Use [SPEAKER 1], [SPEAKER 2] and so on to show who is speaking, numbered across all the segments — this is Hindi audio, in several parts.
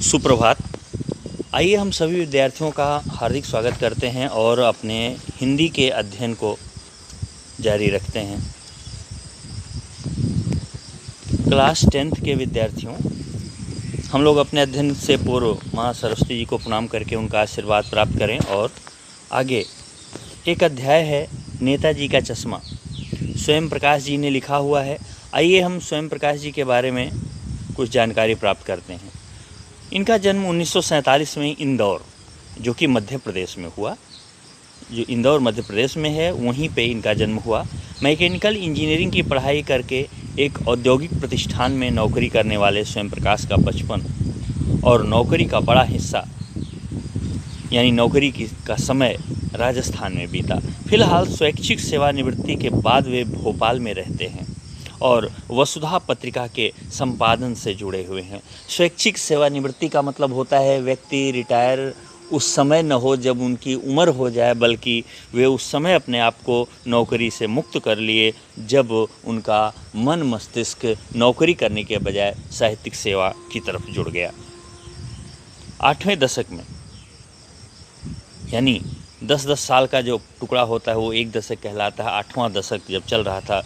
[SPEAKER 1] सुप्रभात। आइए हम सभी विद्यार्थियों का हार्दिक स्वागत करते हैं और अपने हिंदी के अध्ययन को जारी रखते हैं। क्लास 10th के विद्यार्थियों, हम लोग अपने अध्ययन से पूर्व माँ सरस्वती जी को प्रणाम करके उनका आशीर्वाद प्राप्त करें और आगे एक अध्याय है नेताजी का चश्मा। स्वयं प्रकाश जी ने लिखा हुआ है। आइए हम स्वयं प्रकाश जी के बारे में कुछ जानकारी प्राप्त करते हैं। इनका जन्म 1947 में इंदौर, जो कि मध्य प्रदेश में हुआ, जो इंदौर मध्य प्रदेश में है, वहीं पे इनका जन्म हुआ। मैकेनिकल इंजीनियरिंग की पढ़ाई करके एक औद्योगिक प्रतिष्ठान में नौकरी करने वाले स्वयं प्रकाश का बचपन और नौकरी का बड़ा हिस्सा यानी नौकरी का समय राजस्थान में बीता। फिलहाल स्वैच्छिक सेवानिवृत्ति के बाद वे भोपाल में रहते हैं और वसुधा पत्रिका के संपादन से जुड़े हुए हैं। स्वैच्छिक सेवानिवृत्ति का मतलब होता है व्यक्ति रिटायर उस समय न हो जब उनकी उम्र हो जाए, बल्कि वे उस समय अपने आप को नौकरी से मुक्त कर लिए जब उनका मन मस्तिष्क नौकरी करने के बजाय साहित्यिक सेवा की तरफ जुड़ गया। 8वें दशक में, यानी 10-10 साल का जो टुकड़ा होता है वो एक दशक कहलाता है। 8वां दशक जब चल रहा था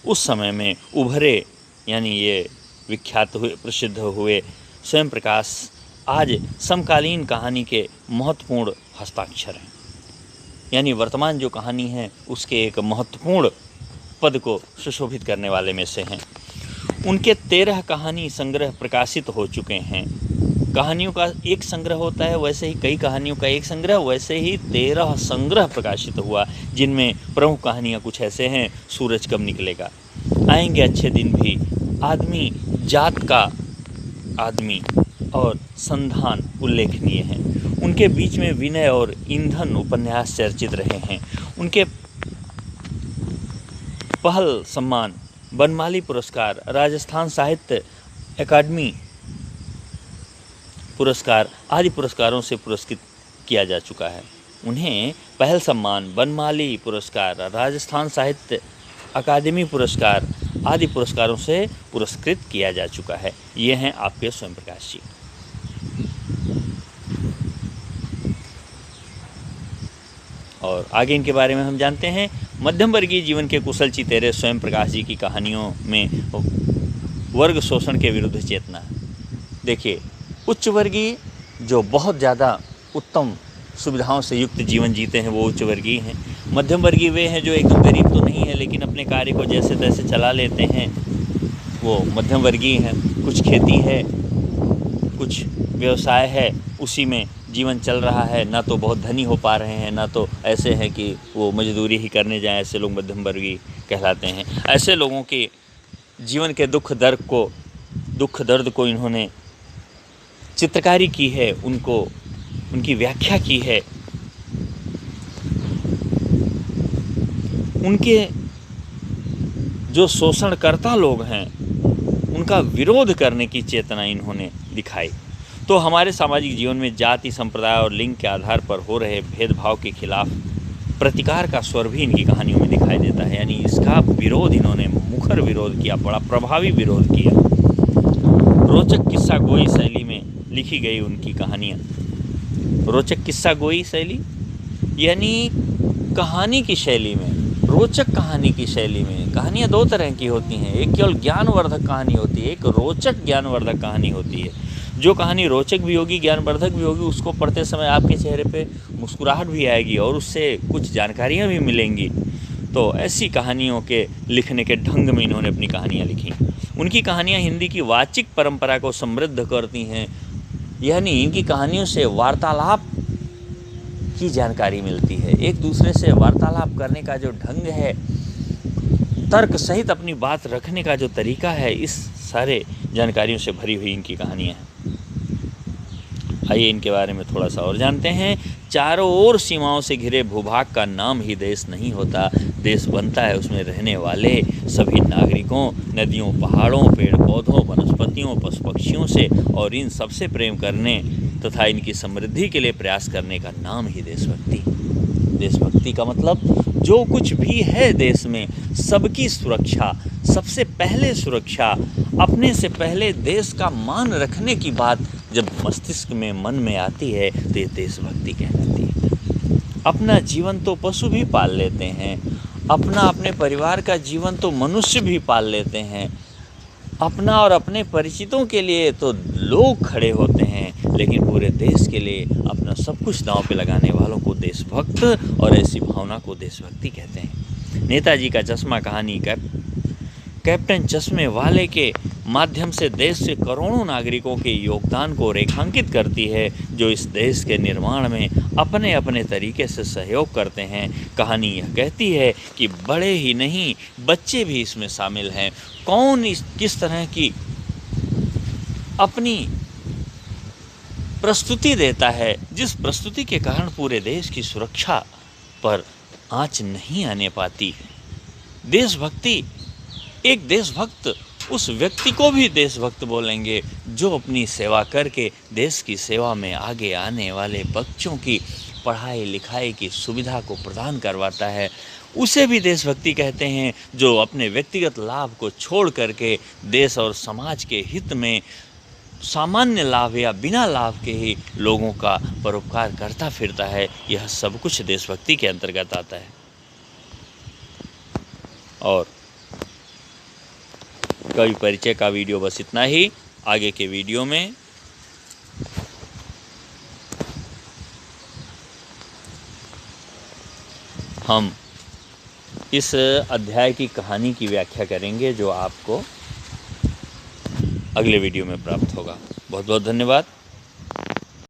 [SPEAKER 1] उस समय में उभरे, यानी ये विख्यात हुए, प्रसिद्ध हुए स्वयं प्रकाश आज समकालीन कहानी के महत्वपूर्ण हस्ताक्षर हैं। यानी वर्तमान जो कहानी है उसके एक महत्वपूर्ण पद को सुशोभित करने वाले में से हैं। उनके 13 कहानी संग्रह प्रकाशित हो चुके हैं। कहानियों का एक संग्रह होता है, वैसे ही कई कहानियों का एक संग्रह, वैसे ही 13 संग्रह प्रकाशित हुआ, जिनमें प्रमुख कहानियाँ कुछ ऐसे हैं। सूरज कब निकलेगा, आएंगे अच्छे दिन भी, आदमी जात का आदमी और संधान उल्लेखनीय हैं। उनके बीच में विनय और ईंधन उपन्यास चर्चित रहे हैं। उनके पहल सम्मान बनमाली पुरस्कार, राजस्थान साहित्य अकादमी पुरस्कार आदि पुरस्कारों से पुरस्कृत किया जा चुका है। उन्हें पहल सम्मान बनमाली पुरस्कार, राजस्थान साहित्य अकादमी पुरस्कार आदि पुरस्कारों से पुरस्कृत किया जा चुका है। ये हैं आपके स्वयं प्रकाश जी। और आगे इनके बारे में हम जानते हैं। मध्यम वर्गीय जीवन के कुशल चितेरे स्वयं प्रकाश जी की कहानियों में वर्ग शोषण के विरुद्ध चेतना। देखिए, उच्च वर्गीय जो बहुत ज़्यादा उत्तम सुविधाओं से युक्त जीवन जीते हैं वो उच्च वर्गीय हैं। मध्यम वर्गीय वे हैं जो एकदम गरीब तो नहीं है लेकिन अपने कार्य को जैसे तैसे चला लेते हैं, वो मध्यम वर्गीय हैं। कुछ खेती है, कुछ व्यवसाय है, उसी में जीवन चल रहा है। ना तो बहुत धनी हो पा रहे हैं, ना तो ऐसे हैं कि वो मजदूरी ही करने जाएं। ऐसे लोग मध्यम वर्गीय कहलाते हैं। ऐसे लोगों के जीवन के दुख दर्द को इन्होंने चित्रकारी की है, उनकी व्याख्या की है। उनके जो शोषणकर्ता लोग हैं उनका विरोध करने की चेतना इन्होंने दिखाई। तो हमारे सामाजिक जीवन में जाति, संप्रदाय और लिंग के आधार पर हो रहे भेदभाव के खिलाफ प्रतिकार का स्वर भी इनकी कहानियों में दिखाई देता है। यानी इसका विरोध इन्होंने मुखर विरोध किया, बड़ा प्रभावी विरोध किया। रोचक किस्सा गोई शैली में लिखी गई उनकी कहानियाँ। रोचक किस्सा गोई शैली यानी कहानी की शैली में, रोचक कहानी की शैली में। कहानियाँ 2 तरह की होती हैं, एक केवल ज्ञानवर्धक कहानी होती है, एक रोचक ज्ञानवर्धक कहानी होती है। जो कहानी रोचक भी होगी, ज्ञानवर्धक भी होगी, उसको पढ़ते समय आपके चेहरे पे मुस्कुराहट भी आएगी और उससे कुछ जानकारियाँ भी मिलेंगी। तो ऐसी कहानियों के लिखने के ढंग में इन्होंने अपनी कहानियाँ लिखी। उनकी कहानियाँ हिंदी की वाचिक परंपरा को समृद्ध करती हैं। यानी इनकी कहानियों से वार्तालाप की जानकारी मिलती है। एक दूसरे से वार्तालाप करने का जो ढंग है, तर्क सहित अपनी बात रखने का जो तरीका है, इस सारे जानकारियों से भरी हुई इनकी कहानियाँ हैं। आइए इनके बारे में थोड़ा सा और जानते हैं। चारों ओर सीमाओं से घिरे भूभाग का नाम ही देश नहीं होता। देश बनता है उसमें रहने वाले सभी नागरिकों, नदियों, पहाड़ों, पेड़ पौधों, वनस्पतियों, पशु पक्षियों से और इन सबसे प्रेम करने तथा इनकी समृद्धि के लिए प्रयास करने का नाम ही देशभक्ति। देशभक्ति का मतलब जो कुछ भी है देश में, सबकी सुरक्षा, सबसे पहले सुरक्षा, अपने से पहले देश का मान रखने की बात जब मस्तिष्क में मन में आती है तो ये देशभक्ति कहलाती है। अपना जीवन तो पशु भी पाल लेते हैं, अपने परिवार का जीवन तो मनुष्य भी पाल लेते हैं, अपना और अपने परिचितों के लिए तो लोग खड़े होते हैं, लेकिन पूरे देश के लिए अपना सब कुछ दांव पे लगाने वालों को देशभक्त और ऐसी भावना को देशभक्ति कहते हैं। नेताजी का चश्मा कहानी कैप्टन चश्मे वाले के माध्यम से देश से करोड़ों नागरिकों के योगदान को रेखांकित करती है, जो इस देश के निर्माण में अपने अपने तरीके से सहयोग करते हैं। कहानी यह कहती है कि बड़े ही नहीं, बच्चे भी इसमें शामिल हैं। कौन किस तरह की अपनी प्रस्तुति देता है, जिस प्रस्तुति के कारण पूरे देश की सुरक्षा पर आंच नहीं आने पाती। देशभक्ति, एक देशभक्त उस व्यक्ति को भी देशभक्त बोलेंगे जो अपनी सेवा करके देश की सेवा में आगे आने वाले बच्चों की पढ़ाई लिखाई की सुविधा को प्रदान करवाता है। उसे भी देशभक्ति कहते हैं, जो अपने व्यक्तिगत लाभ को छोड़ करके देश और समाज के हित में सामान्य लाभ या बिना लाभ के ही लोगों का परोपकार करता फिरता है। यह सब कुछ देशभक्ति के अंतर्गत आता है। और कवि परिचय का वीडियो बस इतना ही। आगे के वीडियो में हम इस अध्याय की कहानी की व्याख्या करेंगे, जो आपको अगले वीडियो में प्राप्त होगा। बहुत बहुत धन्यवाद।